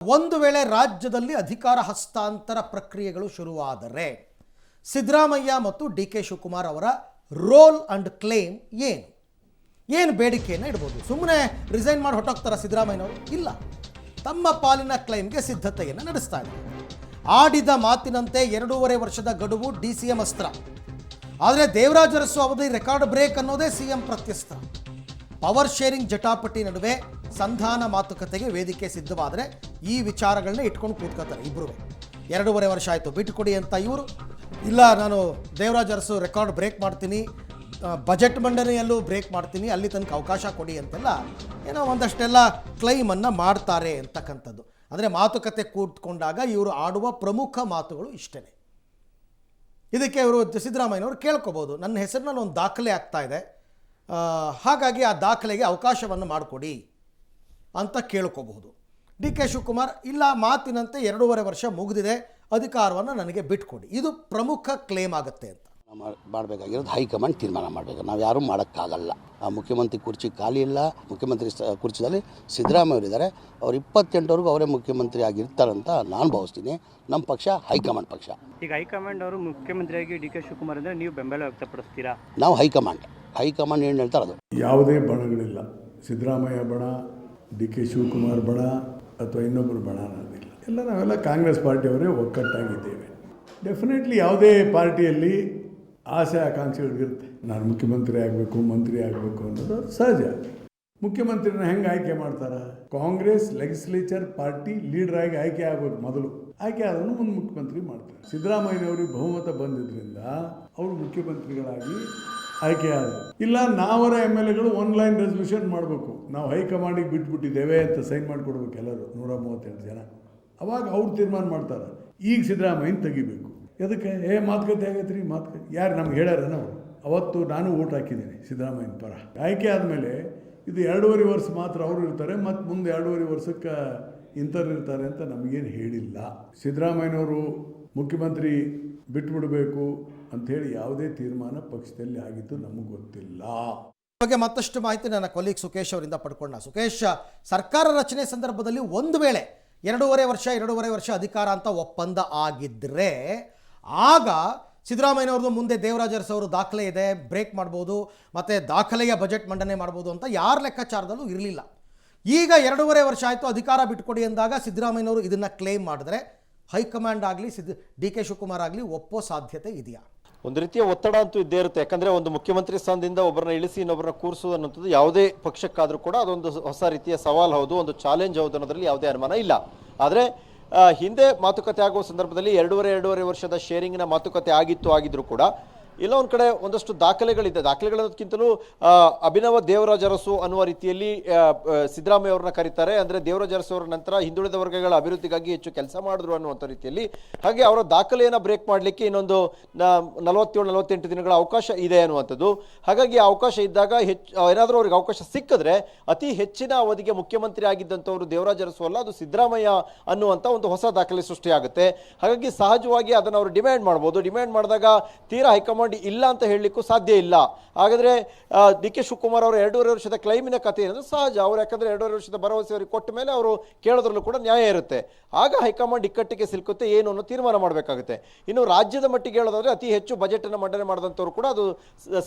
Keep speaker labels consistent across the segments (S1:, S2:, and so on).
S1: ಒಂದು ವೇಳೆ ರಾಜ್ಯದಲ್ಲಿ ಅಧಿಕಾರ ಹಸ್ತಾಂತರ ಪ್ರಕ್ರಿಯೆಗಳು ಶುರುವಾದರೆ ಸಿದ್ದರಾಮಯ್ಯ ಮತ್ತು ಡಿ ಕೆ ಶಿವಕುಮಾರ್ ಅವರ ರೋಲ್ ಅಂಡ್ ಕ್ಲೇಮ್ ಏನು ಬೇಡಿಕೆಯನ್ನು ಇಡ್ಬೋದು? ಸುಮ್ಮನೆ ರಿಸೈನ್ ಮಾಡಿ ಹೊರಟೋಗ್ತಾರ ಸಿದ್ದರಾಮಯ್ಯನವರು? ಇಲ್ಲ, ತಮ್ಮ ಪಾಲಿನ ಕ್ಲೈಮ್ಗೆ ಸಿದ್ಧತೆಯನ್ನು ನಡೆಸ್ತಾ ಇದ್ದಾರೆ. ಆಡಿದ ಮಾತಿನಂತೆ 2.5 ವರ್ಷದ ಗಡುವು DCM ಅಸ್ತ್ರ. ಆದರೆ ದೇವರಾಜ ಅರಸು ಅವಧಿ ರೆಕಾರ್ಡ್ ಬ್ರೇಕ್ ಅನ್ನೋದೇ CM ಪ್ರತ್ಯಸ್ತ್ರ. ಪವರ್ ಶೇರಿಂಗ್ ಜಟಾಪಟಿ ನಡುವೆ ಸಂಧಾನ ಮಾತುಕತೆಗೆ ವೇದಿಕೆ ಸಿದ್ಧವಾದರೆ ಈ ವಿಚಾರಗಳನ್ನ ಇಟ್ಕೊಂಡು ಕೂತ್ಕೋತಾರೆ ಇಬ್ಬರು. 2.5 ವರ್ಷ ಆಯಿತು ಬಿಟ್ಟುಕೊಡಿ ಅಂತ ಇವರು, ಇಲ್ಲ ನಾನು ದೇವರಾಜ ಅರಸು ರೆಕಾರ್ಡ್ ಬ್ರೇಕ್ ಮಾಡ್ತೀನಿ, ಬಜೆಟ್ ಮಂಡನೆಯಲ್ಲೂ ಬ್ರೇಕ್ ಮಾಡ್ತೀನಿ, ಅಲ್ಲಿ ತನಕ ಅವಕಾಶ ಕೊಡಿ ಅಂತೆಲ್ಲ ಏನೋ ಒಂದಷ್ಟೆಲ್ಲ ಕ್ಲೈಮನ್ನು ಮಾಡ್ತಾರೆ ಅಂತಕ್ಕಂಥದ್ದು. ಅಂದರೆ ಮಾತುಕತೆ ಕೂತ್ಕೊಂಡಾಗ ಇವರು ಆಡುವ ಪ್ರಮುಖ ಮಾತುಗಳು ಇಷ್ಟೇ. ಇದಕ್ಕೆ ಇವರು ಸಿದ್ದರಾಮಯ್ಯನವರು ಕೇಳ್ಕೊಬೋದು, ನನ್ನ ಹೆಸರಿನಲ್ಲಿ ಒಂದು ದಾಖಲೆ ಆಗ್ತಾ ಇದೆ, ಹಾಗಾಗಿ ಆ ದಾಖಲೆಗೆ ಅವಕಾಶವನ್ನು ಮಾಡಿಕೊಡಿ ಅಂತ ಕೇಳ್ಕೋಬಹುದು. ಡಿ ಕೆ ಶಿವಕುಮಾರ್ ಇಲ್ಲ, ಮಾತಿನಂತೆ 2.5 ವರ್ಷ ಮುಗಿದಿದೆ, ಅಧಿಕಾರವನ್ನು ನನಗೆ ಬಿಟ್ಕೊಡಿ. ಇದು ಪ್ರಮುಖ ಕ್ಲೇಮ್ ಆಗುತ್ತೆ ಅಂತ
S2: ಮಾಡಬೇಕಾಗಿರೋದು ಹೈಕಮಾಂಡ್ ತೀರ್ಮಾನ ಮಾಡಬೇಕು. ನಾವು ಯಾರೂ ಮಾಡೋಕ್ಕಾಗಲ್ಲ. ಆ ಮುಖ್ಯಮಂತ್ರಿ ಕುರ್ಚಿ ಖಾಲಿ ಇಲ್ಲ. ಮುಖ್ಯಮಂತ್ರಿ ಕುರ್ಚಿದಲ್ಲಿ ಸಿದ್ದರಾಮಯ್ಯ ಅವರಿದ್ದಾರೆ. ಅವ್ರು 28ವರೆಗೂ ಅವರೇ ಮುಖ್ಯಮಂತ್ರಿ ಆಗಿರ್ತಾರಂತ ನಾನು ಭಾವಿಸ್ತೀನಿ. ನಮ್ಮ ಪಕ್ಷ ಹೈಕಮಾಂಡ್ ಪಕ್ಷ.
S3: ಈಗ ಹೈಕಮಾಂಡ್ ಅವರು ಮುಖ್ಯಮಂತ್ರಿಯಾಗಿ ಡಿ ಕೆ ಶಿವಕುಮಾರ್ ಅಂದರೆ ನೀವು ಬೆಂಬಲ ವ್ಯಕ್ತಪಡಿಸ್ತೀರಾ?
S2: ನಾವು ಹೈಕಮಾಂಡ್ ಏನು ಹೇಳ್ತಾರೆ ಅದು.
S4: ಯಾವುದೇ ಬಣಗಳಿಲ್ಲ. ಸಿದ್ದರಾಮಯ್ಯ ಬಣ, ಡಿ ಕೆ ಶಿವಕುಮಾರ್ ಬಣ ಅಥವಾ ಇನ್ನೊಬ್ಬರು ಬಣ ಅನ್ನೋದಿಲ್ಲ. ನಾವೆಲ್ಲ ಕಾಂಗ್ರೆಸ್ ಪಾರ್ಟಿಯವರೇ ಒಕ್ಕಟ್ಟಾಗಿದ್ದೇವೆ. ಡೆಫಿನೆಟ್ಲಿ ಯಾವುದೇ ಪಾರ್ಟಿಯಲ್ಲಿ ಆಸೆ ಆಕಾಂಕ್ಷೆಗಳಿರುತ್ತೆ. ನಾನು ಮುಖ್ಯಮಂತ್ರಿ ಆಗಬೇಕು, ಮಂತ್ರಿ ಆಗಬೇಕು ಅನ್ನೋದು ಸಹಜ. ಮುಖ್ಯಮಂತ್ರಿನ ಹೆಂಗೆ ಆಯ್ಕೆ ಮಾಡ್ತಾರೆ? ಕಾಂಗ್ರೆಸ್ ಲೆಗಿಸ್ಲೇಚರ್ ಪಾರ್ಟಿ ಲೀಡರ್ ಆಗಿ ಆಯ್ಕೆ ಆಗಬೇಕು. ಮೊದಲು ಆಯ್ಕೆ ಆದವನು ಮುಂದೆ ಮುಖ್ಯಮಂತ್ರಿ ಮಾಡ್ತಾರೆ. ಸಿದ್ದರಾಮಯ್ಯನವ್ರಿಗೆ ಬಹುಮತ ಬಂದಿದ್ದರಿಂದ ಅವರು ಮುಖ್ಯಮಂತ್ರಿಗಳಾಗಿ ಆಯ್ಕೆ ಆದರು. ಇಲ್ಲ, ನಾವರ MLAಗಳು ಆನ್ಲೈನ್ ರೆಸಲ್ಯೂಷನ್ ಮಾಡಬೇಕು, ನಾವು ಹೈಕಮಾಂಡಿಗೆ ಬಿಟ್ಬಿಟ್ಟಿದ್ದೇವೆ ಅಂತ ಸೈನ್ ಮಾಡಿಕೊಡ್ಬೇಕು ಎಲ್ಲರೂ, 138 ಜನ. ಅವಾಗ ಅವ್ರು ತೀರ್ಮಾನ ಮಾಡ್ತಾರೆ. ಈಗ ಸಿದ್ದರಾಮಯ್ಯನ ತೆಗಿಬೇಕು. ಅದಕ್ಕೆ ಮಾತುಕತೆ ಆಗೈತೆ ರೀ, ಮಾತುಕತೆ ಯಾರು ನಮ್ಗೆ ಹೇಳ್ಯಾರ? ನಾವು ಅವತ್ತು ನಾನು ಓಟ್ ಹಾಕಿದ್ದೀನಿ ಸಿದ್ದರಾಮಯ್ಯನ ಪರ. ಆಯ್ಕೆ ಆದಮೇಲೆ ಇದು 2.5 ವರ್ಷ ಮಾತ್ರ ಅವರು ಇರ್ತಾರೆ, ಮತ್ತು ಮುಂದೆ 2.5 ವರ್ಷಕ್ಕೆ ಇಂಥವ್ರು ಇರ್ತಾರೆ ಅಂತ ನಮಗೇನು ಹೇಳಿಲ್ಲ. ಸಿದ್ದರಾಮಯ್ಯನವರು ಮುಖ್ಯಮಂತ್ರಿ ಬಿಟ್ಟುಬಿಡಬೇಕು ಅಂಥೇಳಿ ಯಾವುದೇ ತೀರ್ಮಾನ ಪಕ್ಷದಲ್ಲಿ ಆಗಿದ್ದು ನಮಗೆ ಗೊತ್ತಿಲ್ಲ.
S1: ಬಗ್ಗೆ ಮತ್ತಷ್ಟು ಮಾಹಿತಿ ನನ್ನ ಕೊಲೀಗ್ ಸುಖೇಶ್ ಅವರಿಂದ ಪಡ್ಕೊಂಡ. ಸುಖೇಶ್, ಸರ್ಕಾರ ರಚನೆ ಸಂದರ್ಭದಲ್ಲಿ ಒಂದು ವೇಳೆ 2.5 ವರ್ಷ ಅಧಿಕಾರ ಅಂತ ಒಪ್ಪಂದ ಆಗಿದ್ದರೆ ಆಗ ಸಿದ್ದರಾಮಯ್ಯನವ್ರದ್ದು ಮುಂದೆ ದೇವರಾಜ ಅರಸು ಅವರು ದಾಖಲೆ ಇದೆ, ಬ್ರೇಕ್ ಮಾಡ್ಬೋದು, ಮತ್ತು ದಾಖಲೆಯ ಬಜೆಟ್ ಮಂಡನೆ ಮಾಡ್ಬೋದು ಅಂತ ಯಾರ ಲೆಕ್ಕಾಚಾರದಲ್ಲೂ ಇರಲಿಲ್ಲ. ಈಗ 2.5 ವರ್ಷ ಆಯಿತು, ಅಧಿಕಾರ ಬಿಟ್ಕೊಡಿ ಅಂದಾಗ ಸಿದ್ದರಾಮಯ್ಯನವರು ಇದನ್ನು ಕ್ಲೇಮ್ ಮಾಡಿದ್ರೆ ಹೈಕಮಾಂಡ್ ಆಗಲಿ ಡಿ ಕೆ ಶಿವಕುಮಾರ್ ಆಗಲಿ ಒಪ್ಪೋ ಸಾಧ್ಯತೆ ಇದೆಯಾ?
S5: ಒಂದು ರೀತಿಯ ಒತ್ತಡ ಅಂತೂ ಇದ್ದೇ ಇರುತ್ತೆ. ಯಾಕಂದರೆ ಒಂದು ಮುಖ್ಯಮಂತ್ರಿ ಸ್ಥಾನದಿಂದ ಒಬ್ಬರನ್ನ ಇಳಿಸಿ ಇನ್ನೊಬ್ಬರನ್ನ ಕೂರಿಸೋದು ಅನ್ನೋಂಥದ್ದು ಯಾವುದೇ ಪಕ್ಷಕ್ಕಾದರೂ ಕೂಡ ಅದೊಂದು ಹೊಸ ರೀತಿಯ ಸವಾಲು ಹೌದು, ಒಂದು ಚಾಲೆಂಜ್ ಹೌದು ಅನ್ನೋದ್ರಲ್ಲಿ ಯಾವುದೇ ಅನುಮಾನ ಇಲ್ಲ. ಆದರೆ ಹಿಂದೆ ಮಾತುಕತೆ ಆಗುವ ಸಂದರ್ಭದಲ್ಲಿ 2.5 ವರ್ಷದ ಶೇರಿಂಗ್ನ ಮಾತುಕತೆ ಆಗಿದ್ರೂ ಕೂಡ ಇಲ್ಲ ಒಂದು ಕಡೆ ಒಂದಷ್ಟು ದಾಖಲೆಗಳಿದೆ. ದಾಖಲೆಗಳಕ್ಕಿಂತಲೂ ಅಭಿನವ ದೇವರಾಜ ಅರಸು ಅನ್ನುವ ರೀತಿಯಲ್ಲಿ ಸಿದ್ದರಾಮಯ್ಯ ಅವ್ರನ್ನ ಕರೀತಾರೆ. ಅಂದರೆ ದೇವರಾಜ ಅರಸು ಅವರ ನಂತರ ಹಿಂದುಳಿದ ವರ್ಗಗಳ ಅಭಿವೃದ್ಧಿಗಾಗಿ ಹೆಚ್ಚು ಕೆಲಸ ಮಾಡಿದ್ರು ಅನ್ನುವಂಥ ರೀತಿಯಲ್ಲಿ. ಹಾಗೆ ಅವರ ದಾಖಲೆಯನ್ನು ಬ್ರೇಕ್ ಮಾಡಲಿಕ್ಕೆ ಇನ್ನೊಂದು 47-48 ದಿನಗಳ ಅವಕಾಶ ಇದೆ ಅನ್ನುವಂಥದ್ದು. ಹಾಗಾಗಿ ಆ ಅವಕಾಶ ಇದ್ದಾಗ ಏನಾದರೂ ಅವ್ರಿಗೆ ಅವಕಾಶ ಸಿಕ್ಕಿದ್ರೆ ಅತಿ ಹೆಚ್ಚಿನ ಅವಧಿಗೆ ಮುಖ್ಯಮಂತ್ರಿ ಆಗಿದ್ದಂಥವ್ರು ದೇವರಾಜ ಅರಸು ಅಲ್ಲ, ಅದು ಸಿದ್ದರಾಮಯ್ಯ ಅನ್ನುವಂಥ ಒಂದು ಹೊಸ ದಾಖಲೆ ಸೃಷ್ಟಿಯಾಗುತ್ತೆ. ಹಾಗಾಗಿ ಸಹಜವಾಗಿ ಅದನ್ನು ಅವರು ಡಿಮ್ಯಾಂಡ್ ಮಾಡ್ಬೋದು. ಡಿಮ್ಯಾಂಡ್ ಮಾಡಿದಾಗ ತೀರಾ ಹೈಕಮಾಂಡ್ ಇಲ್ಲ ಅಂತ ಹೇಳಲಿಕ್ಕೂ ಸಾಧ್ಯ ಇಲ್ಲ. ಹಾಗಾದರೆ ಡಿ ಕೆ ಶಿವಕುಮಾರ್ ಅವರು 2.5 ವರ್ಷದ ಕ್ಲೈಮಿನ ಕಥೆ ಏನಂದ್ರೆ ಸಹಜ. ಅವರು ಯಾಕಂದರೆ 2.5 ವರ್ಷದ ಭರವಸೆ ಅವರಿಗೆ ಕೊಟ್ಟ ಮೇಲೆ ಅವರು ಕೇಳೋದ್ರಲ್ಲೂ ಕೂಡ ನ್ಯಾಯ ಇರುತ್ತೆ. ಆಗ ಹೈಕಮಾಂಡ್ ಇಕ್ಕಟ್ಟಿಗೆ ಸಿಲುಕುತ್ತೆ, ಏನು ಅನ್ನೋ ತೀರ್ಮಾನ ಮಾಡಬೇಕಾಗುತ್ತೆ. ಇನ್ನು ರಾಜ್ಯದ ಮಟ್ಟಿಗೆ ಹೇಳೋದಾದ್ರೆ ಅತಿ ಹೆಚ್ಚು ಬಜೆಟನ್ನು ಮಂಡನೆ ಮಾಡಿದಂಥವ್ರು ಕೂಡ ಅದು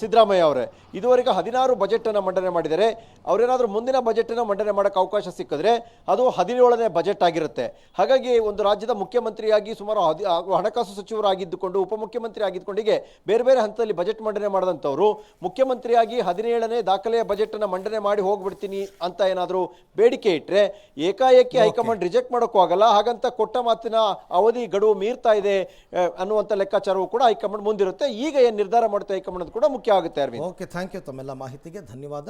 S5: ಸಿದ್ದರಾಮಯ್ಯ ಅವರೇ. ಇದುವರೆಗೆ 16 ಬಜೆಟನ್ನು ಮಂಡನೆ ಮಾಡಿದ್ದಾರೆ. ಅವರೇನಾದರೂ ಮುಂದಿನ ಬಜೆಟನ್ನು ಮಂಡನೆ ಮಾಡೋಕ್ಕೆ ಅವಕಾಶ ಸಿಕ್ಕಿದ್ರೆ ಅದು 17ನೇ ಬಜೆಟ್ ಆಗಿರುತ್ತೆ. ಹಾಗಾಗಿ ಒಂದು ರಾಜ್ಯದ ಮುಖ್ಯಮಂತ್ರಿಯಾಗಿ ಸುಮಾರು ಹಣಕಾಸು ಸಚಿವರಾಗಿದ್ದುಕೊಂಡು ಉಪಮುಖ್ಯಮಂತ್ರಿ ಆಗಿದ್ದುಕೊಂಡಿಗೆ ಬೇರೆ ಬೇರೆ ಹಂತದಲ್ಲಿ ಬಜೆಟ್ ಮಂಡನೆ ಮಾಡಿದಂಥವ್ರು ಮುಖ್ಯಮಂತ್ರಿಯಾಗಿ 17ನೇ ದಾಖಲೆಯ ಬಜೆಟನ್ನು ಮಂಡನೆ ಮಾಡಿ ಹೋಗ್ಬಿಡ್ತೀನಿ ಅಂತ ಏನಾದರೂ ಬೇಡಿಕೆ ಇಟ್ಟರೆ ಏಕಾಏಕಿ ಹೈಕಮಾಂಡ್ ರಿಜೆಕ್ಟ್ ಮಾಡೋಕ್ಕೂ ಆಗಲ್ಲ. ಹಾಗಂತ ಕೊಟ್ಟ ಮಾತಿನ ಅವಧಿ ಗಡುವು ಮೀರ್ತಾ ಇದೆ ಅನ್ನುವಂಥ ಲೆಕ್ಕಾಚಾರವೂ ಕೂಡ ಹೈಕಮಾಂಡ್ ಮುಂದಿರುತ್ತೆ. ಈಗ ಏನು ನಿರ್ಧಾರ ಮಾಡುತ್ತೆ ಹೈಕಮಾಂಡ್ ಕೂಡ ಮುಖ್ಯ ಆಗುತ್ತೆ.
S1: Okay, thank you. ತಮ್ಮೆಲ್ಲ ಮಾಹಿತಿಗೆ ಧನ್ಯವಾದ.